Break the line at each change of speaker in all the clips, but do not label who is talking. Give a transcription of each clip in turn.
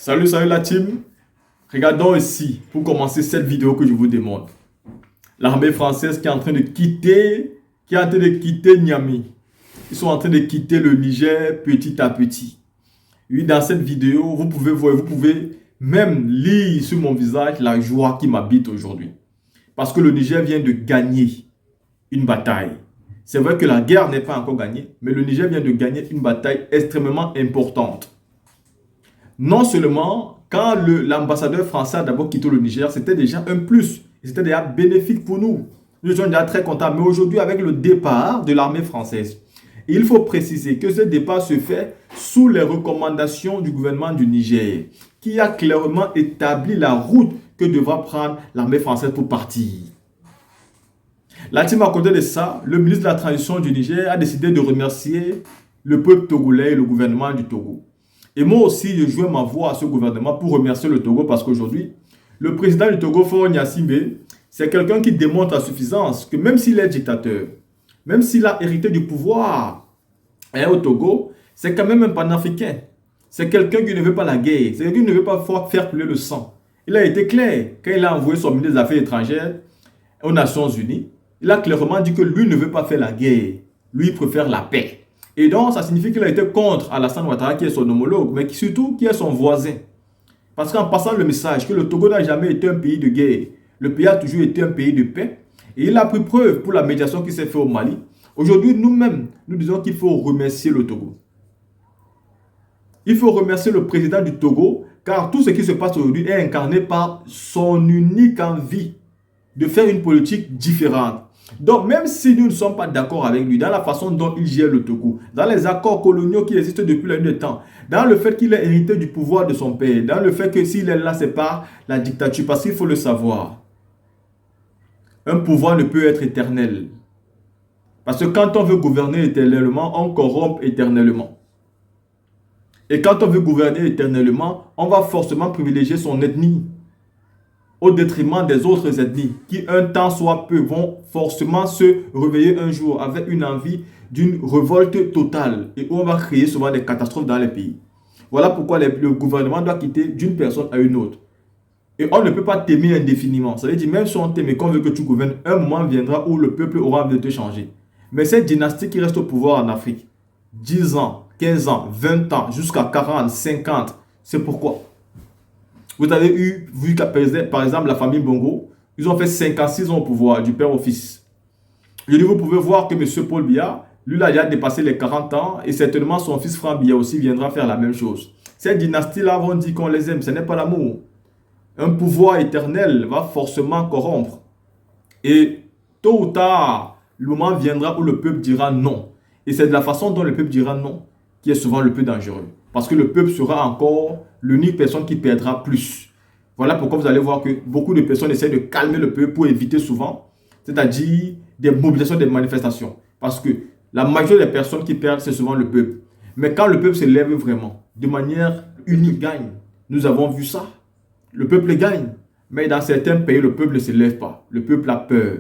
Salut la team. Regardons ici, pour commencer cette vidéo que je vous demande. L'armée française qui est en train de quitter Niamey. Ils sont en train de quitter le Niger petit à petit. Oui, dans cette vidéo, vous pouvez voir, vous pouvez même lire sur mon visage la joie qui m'habite aujourd'hui. Parce que le Niger vient de gagner une bataille. C'est vrai que la guerre n'est pas encore gagnée, mais le Niger vient de gagner une bataille extrêmement importante. Non seulement, quand l'ambassadeur français a d'abord quitté le Niger, c'était déjà un plus. C'était déjà bénéfique pour nous. Nous étions déjà très contents. Mais aujourd'hui, avec le départ de l'armée française, il faut préciser que ce départ se fait sous les recommandations du gouvernement du Niger, qui a clairement établi la route que devra prendre l'armée française pour partir. La team à côté de ça, le ministre de la Transition du Niger a décidé de remercier le peuple togolais et le gouvernement du Togo. Et moi aussi, je joins ma voix à ce gouvernement pour remercier le Togo parce qu'aujourd'hui, le président du Togo, Faure Gnassingbé, c'est quelqu'un qui démontre à suffisance que même s'il est dictateur, même s'il a hérité du pouvoir au Togo, c'est quand même un panafricain. C'est quelqu'un qui ne veut pas la guerre, c'est quelqu'un qui ne veut pas faire couler le sang. Il a été clair quand il a envoyé son ministre des Affaires étrangères aux Nations Unies. Il a clairement dit que lui ne veut pas faire la guerre. Lui, il préfère la paix. Et donc, ça signifie qu'il a été contre Alassane Ouattara, qui est son homologue, mais surtout qui est son voisin. Parce qu'en passant le message que le Togo n'a jamais été un pays de guerre, le pays a toujours été un pays de paix. Et il a pris preuve pour la médiation qui s'est faite au Mali. Aujourd'hui, nous-mêmes, nous disons qu'il faut remercier le Togo. Il faut remercier le président du Togo, car tout ce qui se passe aujourd'hui est incarné par son unique envie de faire une politique différente. Donc, même si nous ne sommes pas d'accord avec lui dans la façon dont il gère le Togo, dans les accords coloniaux qui existent depuis la nuit des temps, dans le fait qu'il est hérité du pouvoir de son père, dans le fait que s'il est là, c'est pas la dictature, parce qu'il faut le savoir. Un pouvoir ne peut être éternel. Parce que quand on veut gouverner éternellement, on corrompt éternellement. Et quand on veut gouverner éternellement, on va forcément privilégier son ethnie au détriment des autres ethnies qui, un temps soit peu, vont forcément se réveiller un jour avec une envie d'une révolte totale et où on va créer souvent des catastrophes dans les pays. Voilà pourquoi le gouvernement doit quitter d'une personne à une autre. Et on ne peut pas t'aimer indéfiniment. Ça veut dire, même si on t'aime et qu'on veut que tu gouvernes, un moment viendra où le peuple aura envie de te changer. Mais cette dynastie qui reste au pouvoir en Afrique, 10 ans, 15 ans, 20 ans, jusqu'à 40, 50, c'est pourquoi vous avez vu par exemple la famille Bongo, ils ont fait 56 ans au pouvoir du père au fils. Je dis, vous pouvez voir que M. Paul Biya, lui là, il a dépassé les 40 ans et certainement son fils Franck Biya aussi viendra faire la même chose. Cette dynastie-là vont dire qu'on les aime, ce n'est pas l'amour. Un pouvoir éternel va forcément corrompre. Et tôt ou tard, le moment viendra où le peuple dira non. Et c'est de la façon dont le peuple dira non qui est souvent le plus dangereux. Parce que le peuple sera encore l'unique personne qui perdra plus. Voilà pourquoi vous allez voir que beaucoup de personnes essaient de calmer le peuple pour éviter souvent, c'est-à-dire des mobilisations, des manifestations. Parce que la majorité des personnes qui perdent, c'est souvent le peuple. Mais quand le peuple se lève vraiment, de manière unique, gagne. Nous avons vu ça. Le peuple gagne. Mais dans certains pays, le peuple ne se lève pas. Le peuple a peur.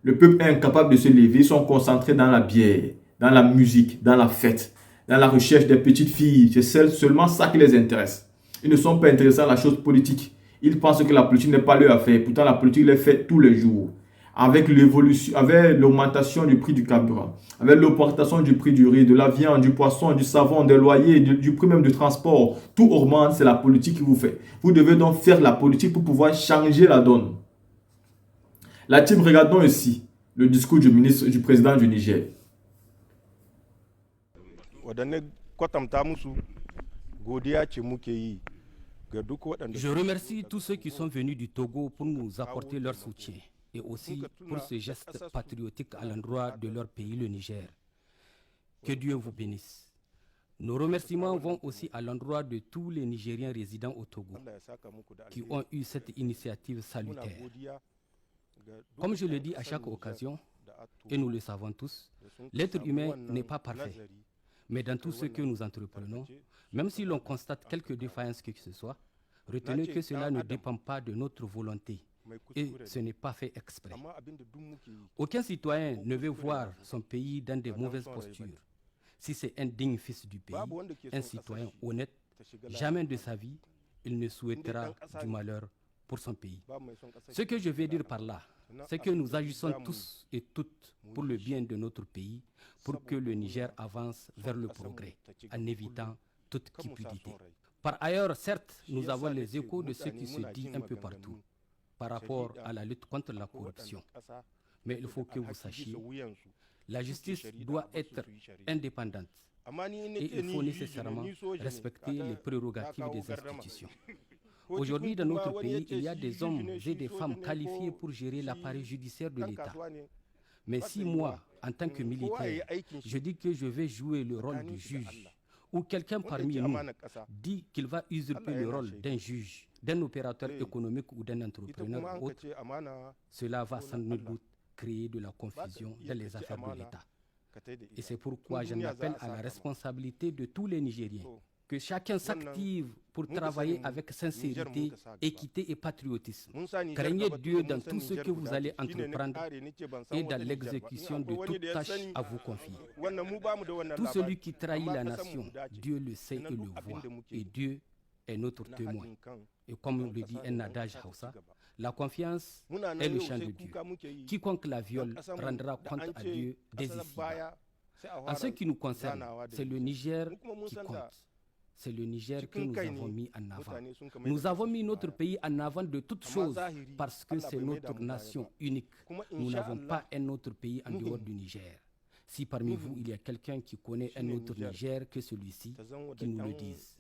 Le peuple est incapable de se lever. Ils sont concentrés dans la bière, dans la musique, dans la fête, dans la recherche des petites filles. C'est seulement ça qui les intéresse. Ils ne sont pas intéressés à la chose politique. Ils pensent que la politique n'est pas leur affaire. Pourtant, la politique les fait tous les jours. Avec l'évolution, avec l'augmentation du prix du carburant, avec l'augmentation du prix du riz, de la viande, du poisson, du savon, des loyers, du prix même du transport, tout augmente, c'est la politique qui vous fait. Vous devez donc faire la politique pour pouvoir changer la donne. La team, regardons ici le discours du président du Niger.
Je remercie tous ceux qui sont venus du Togo pour nous apporter leur soutien et aussi pour ce geste patriotique à l'endroit de leur pays, le Niger. Que Dieu vous bénisse. Nos remerciements vont aussi à l'endroit de tous les Nigériens résidant au Togo qui ont eu cette initiative salutaire. Comme je le dis à chaque occasion, et nous le savons tous, l'être humain n'est pas parfait. Mais dans tout ce que nous entreprenons, même si l'on constate quelques défaillances que ce soit, retenez que cela ne dépend pas de notre volonté et ce n'est pas fait exprès. Aucun citoyen ne veut voir son pays dans de mauvaises postures. Si c'est un digne fils du pays, un citoyen honnête, jamais de sa vie, il ne souhaitera du malheur pour son pays. Ce que je veux dire par là, c'est que nous agissons tous et toutes pour le bien de notre pays, pour que le Niger avance vers le progrès, en évitant toute cupidité. Par ailleurs, certes, nous avons les échos de ce qui se dit un peu partout par rapport à la lutte contre la corruption. Mais il faut que vous sachiez, la justice doit être indépendante et il faut nécessairement respecter les prérogatives des institutions. Aujourd'hui, dans notre pays, il y a des hommes et des femmes qualifiés pour gérer l'appareil judiciaire de l'État. Mais si moi, en tant que militaire, je dis que je vais jouer le rôle du juge, ou quelqu'un parmi nous dit qu'il va usurper le rôle d'un juge, d'un opérateur économique ou d'un entrepreneur autre, cela va sans nul doute créer de la confusion dans les affaires de l'État. Et c'est pourquoi j'en appelle à la responsabilité de tous les Nigériens, que chacun s'active pour travailler avec sincérité, équité et patriotisme. Craignez Dieu dans tout ce que vous allez entreprendre et dans l'exécution de toute tâche à vous confier. Tout celui qui trahit la nation, Dieu le sait et le voit, et Dieu est notre témoin. Et comme le dit un adage Hausa, la confiance est le chant de Dieu. Quiconque la viole rendra compte à Dieu dès ici-bas. En ce qui nous concerne, c'est le Niger qui compte. C'est le Niger que nous avons mis en avant. Nous avons mis notre pays en avant de toutes choses parce que c'est notre nation unique. Nous n'avons pas un autre pays en dehors du Niger. Si parmi vous, il y a quelqu'un qui connaît un autre Niger que celui-ci, qu'il nous le dise.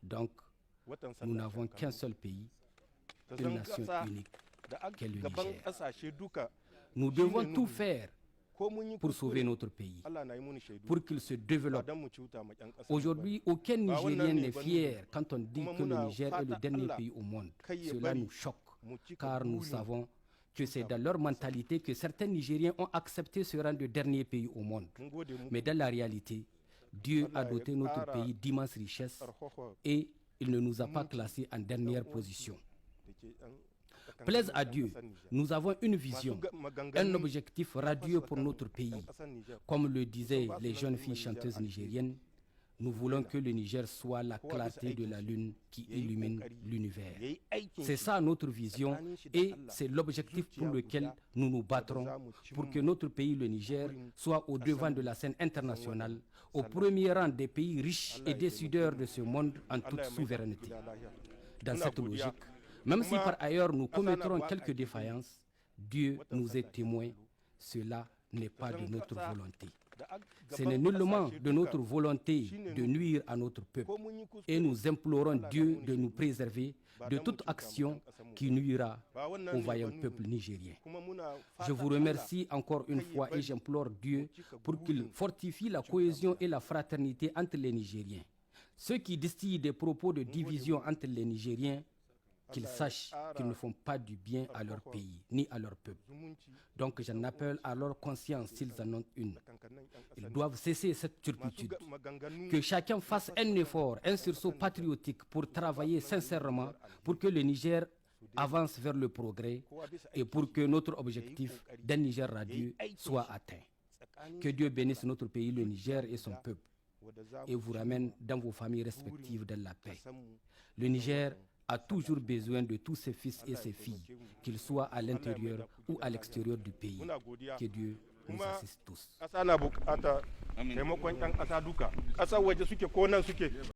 Donc, nous n'avons qu'un seul pays, une nation unique, qu'est le Niger. Nous devons tout faire pour sauver notre pays, pour qu'il se développe. Aujourd'hui, aucun Nigérien n'est fier quand on dit que le Niger est le dernier pays au monde. Cela nous choque, car nous savons que c'est dans leur mentalité que certains Nigériens ont accepté ce rang de dernier pays au monde. Mais dans la réalité, Dieu a doté notre pays d'immenses richesses et il ne nous a pas classés en dernière position. Plaise à Dieu, nous avons une vision, un objectif radieux pour notre pays. Comme le disaient les jeunes filles chanteuses nigériennes, nous voulons que le Niger soit la clarté de la lune qui illumine l'univers. C'est ça notre vision et c'est l'objectif pour lequel nous nous battrons pour que notre pays, le Niger, soit au devant de la scène internationale, au premier rang des pays riches et décideurs de ce monde en toute souveraineté. Dans cette logique, même si par ailleurs nous commettrons quelques défaillances, Dieu nous est témoin, cela n'est pas de notre volonté. Ce n'est nullement de notre volonté de nuire à notre peuple. Et nous implorons Dieu de nous préserver de toute action qui nuira au vaillant peuple nigérien. Je vous remercie encore une fois et j'implore Dieu pour qu'il fortifie la cohésion et la fraternité entre les Nigériens. Ceux qui distillent des propos de division entre les Nigériens, qu'ils sachent qu'ils ne font pas du bien à leur pays, ni à leur peuple. Donc j'en appelle à leur conscience s'ils en ont une. Ils doivent cesser cette turpitude. Que chacun fasse un effort, un sursaut patriotique pour travailler sincèrement pour que le Niger avance vers le progrès et pour que notre objectif d'un Niger radieux soit atteint. Que Dieu bénisse notre pays, le Niger et son peuple et vous ramène dans vos familles respectives dans la paix. Le Niger a toujours besoin de tous ses fils et ses filles, qu'ils soient à l'intérieur ou à l'extérieur du pays. Que Dieu nous assiste tous.